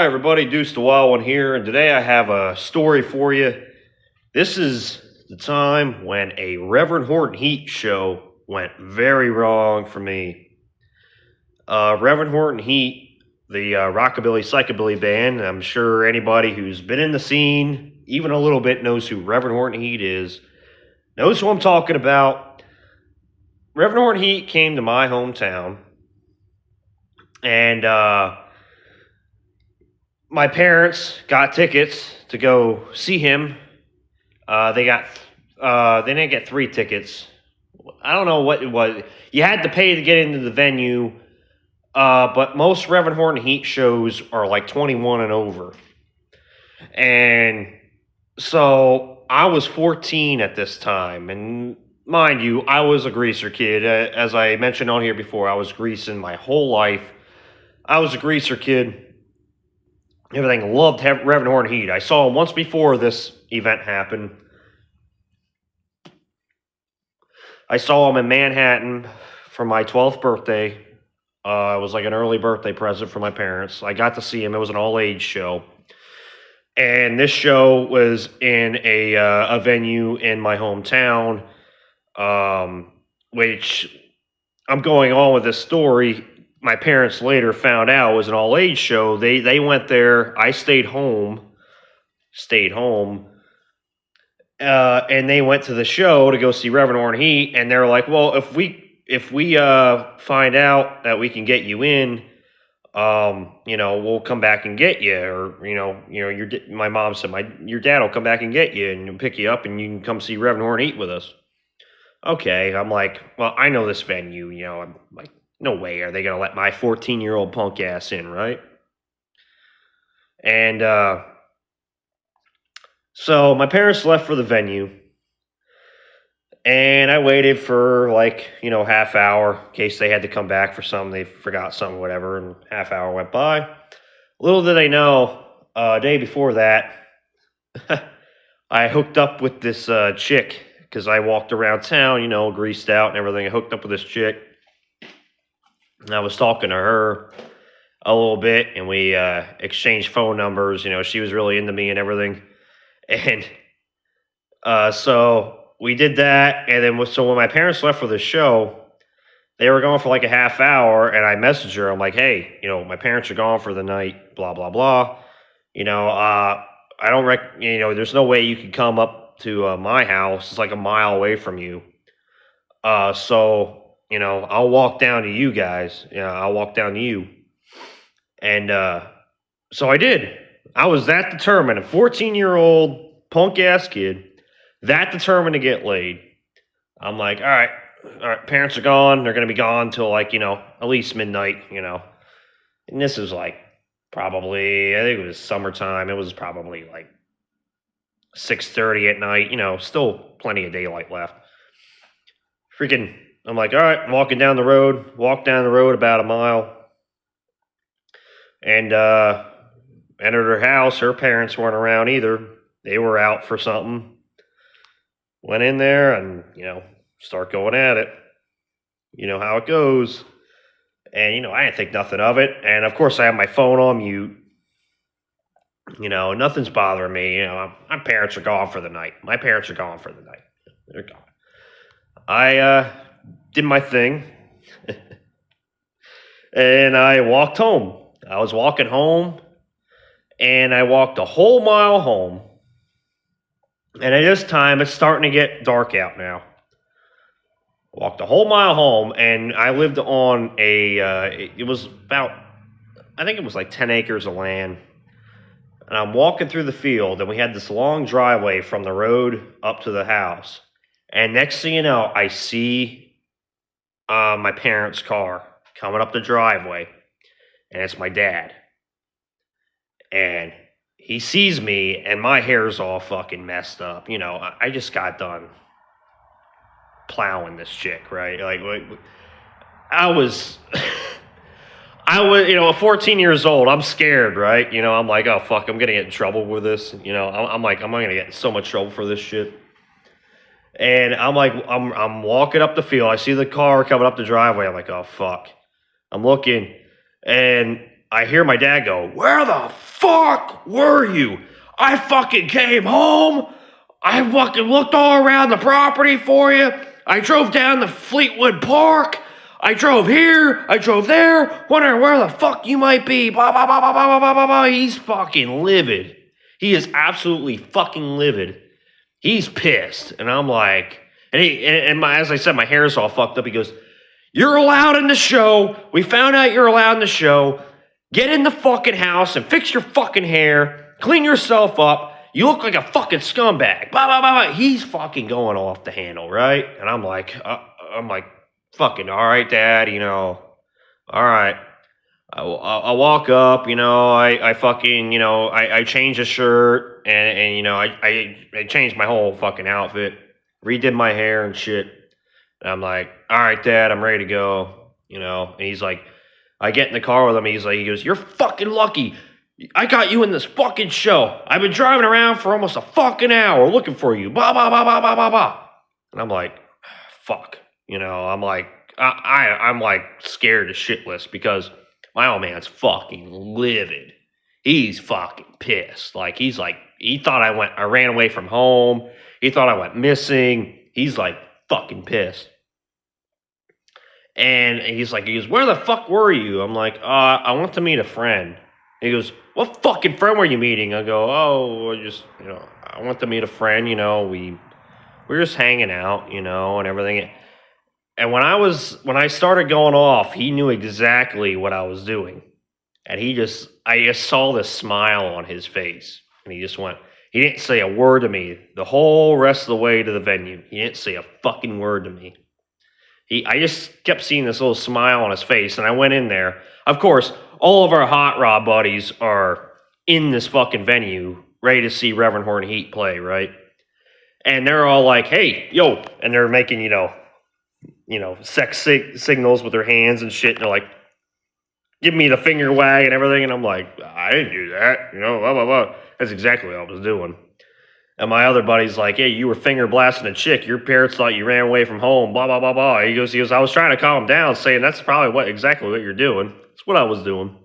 Hi, everybody. Deuce the Wild One here, and today I have a story for you. This is the time when a Reverend Horton Heat show went very wrong for me. Reverend Horton Heat, the rockabilly psychobilly band. I'm sure anybody who's been in the scene, even a little bit, knows who Reverend Horton Heat is. Knows who I'm talking about. Reverend Horton Heat came to my hometown, and my parents got tickets to go see him. They didn't get 3 tickets. I don't know what it was. You had to pay to get into the venue, but most Reverend Horton Heat shows are like 21 and over. And so I was 14 at this time, and mind you, I was a greaser kid. As I mentioned on here before, I was greasing my whole life. I was a greaser kid. Everything. Loved Reverend Horton Heat. I saw him once before this event happened. I saw him in Manhattan for my 12th birthday. It was like an early birthday present for my parents. I got to see him. It was an all-age show. And this show was in a venue in my hometown, which I'm going on with this story. My parents later found out was an all-age show. They went there. I stayed home, and they went to the show to go see Reverend Horton Heat. And they're like, "Well, if we find out that we can get you in, we'll come back and get you." Or my mom said, your dad will come back and get you and pick you up, and you can come see Reverend Horton Heat with us. Okay, I'm like, well, I know this venue. I'm like, no way are they going to let my 14-year-old punk ass in, right? And so my parents left for the venue, and I waited for half hour in case they had to come back for something. They forgot something, whatever, and half hour went by. Little did they know, a day before that, I hooked up with this chick because I walked around town, greased out and everything. I hooked up with this chick. And I was talking to her a little bit, and we exchanged phone numbers. She was really into me and everything. And so we did that. And then so when my parents left for the show, they were gone for like a half hour. And I messaged her. I'm like, hey, my parents are gone for the night, blah, blah, blah. I don't there's no way you could come up to my house. It's like a mile away from you. So I'll walk down to you guys. I'll walk down to you. And so I did. I was that determined. A 14-year-old punk-ass kid, that determined to get laid. I'm like, all right, parents are gone. They're going to be gone till at least midnight, And this is probably, I think it was summertime. It was probably 6:30 at night, still plenty of daylight left. I'm like, all right, I'm walking down the road. Walked down the road about a mile. And entered her house. Her parents weren't around either. They were out for something. Went in there and, start going at it. You know how it goes. And, I didn't think nothing of it. And, of course, I have my phone on mute. Nothing's bothering me. My parents are gone for the night. They're gone. I did my thing, and I walked home. I was walking home, and I walked a whole mile home, and at this time, it's starting to get dark out now. I walked a whole mile home, and I lived on it was about, I think it was 10 acres of land, and I'm walking through the field, and we had this long driveway from the road up to the house, and next thing you know, I see my parents' car coming up the driveway, and it's my dad. And he sees me, and my hair's all fucking messed up. I just got done plowing this chick, right? I was, at 14 years old, I'm scared, right? I'm like, oh, fuck, I'm going to get in trouble with this. I'm like, I'm going to get in so much trouble for this shit. And I'm like, I'm walking up the field. I see the car coming up the driveway. I'm like, oh, fuck. I'm looking, and I hear my dad go, "Where the fuck fuck were you? I fucking came home. I fucking looked all around the property for you. I drove down to Fleetwood Park. I drove here. I drove there. Wondering where the fuck you might be. Blah, blah, blah, blah, blah, blah, blah, blah. He's fucking livid. He is absolutely fucking livid. He's pissed. And I'm like, as I said, my hair's all fucked up. He goes, you're allowed in the show. We found out you're allowed in the show. Get in the fucking house and fix your fucking hair. Clean yourself up. You look like a fucking scumbag. Blah, blah, blah, blah. He's fucking going off the handle, right? And I'm like, fucking, all right, Dad, all right. I walk up, I fucking, I changed the shirt and I changed my whole fucking outfit, redid my hair and shit. And I'm like, all right, Dad, I'm ready to go, and he's like, I get in the car with him. He goes, you're fucking lucky. I got you in this fucking show. I've been driving around for almost a fucking hour looking for you. Blah, blah, blah, blah, blah, blah, blah. And I'm like, fuck. I'm like, I'm like scared to shitless because my old man's fucking livid. He's fucking pissed. Like, he thought I ran away from home. He thought I went missing. He's like fucking pissed. And he goes, where the fuck were you? I'm like, I went to meet a friend. He goes, what fucking friend were you meeting? I go, I went to meet a friend, we were just hanging out, and everything. And when I started going off, he knew exactly what I was doing. And I just saw this smile on his face. And he didn't say a word to me the whole rest of the way to the venue. He didn't say a fucking word to me. I just kept seeing this little smile on his face, and I went in there. Of course, all of our hot rod buddies are in this fucking venue, ready to see Reverend Horton Heat play, right? And they're all like, hey, yo, and they're making, sex signals with their hands and shit, and they're like, give me the finger wag and everything, and I'm like, I didn't do that, blah, blah, blah. That's exactly what I was doing. And my other buddy's like, hey, you were finger blasting a chick. Your parents thought you ran away from home, blah, blah, blah, blah. He goes, I was trying to calm him down, saying that's probably exactly what you're doing. That's what I was doing.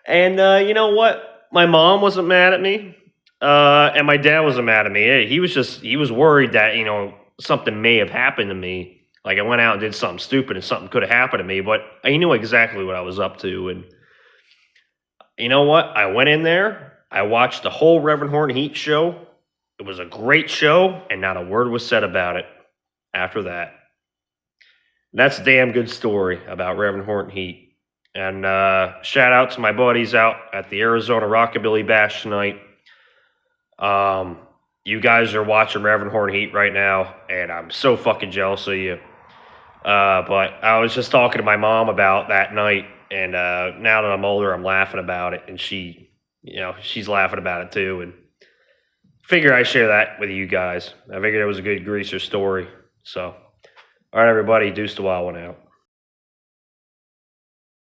And you know what? My mom wasn't mad at me. And my dad wasn't mad at me. He was worried that, something may have happened to me. Like I went out and did something stupid and something could have happened to me. But he knew exactly what I was up to. And you know what? I went in there. I watched the whole Reverend Horton Heat show. It was a great show, and not a word was said about it after that. And that's a damn good story about Reverend Horton Heat. And shout out to my buddies out at the Arizona Rockabilly Bash tonight. You guys are watching Reverend Horton Heat right now, and I'm so fucking jealous of you. But I was just talking to my mom about that night, and now that I'm older, I'm laughing about it, and she's laughing about it too, and figure I share that with you guys. I figured it was a good greaser story. So, all right, everybody, deuce to wild one out.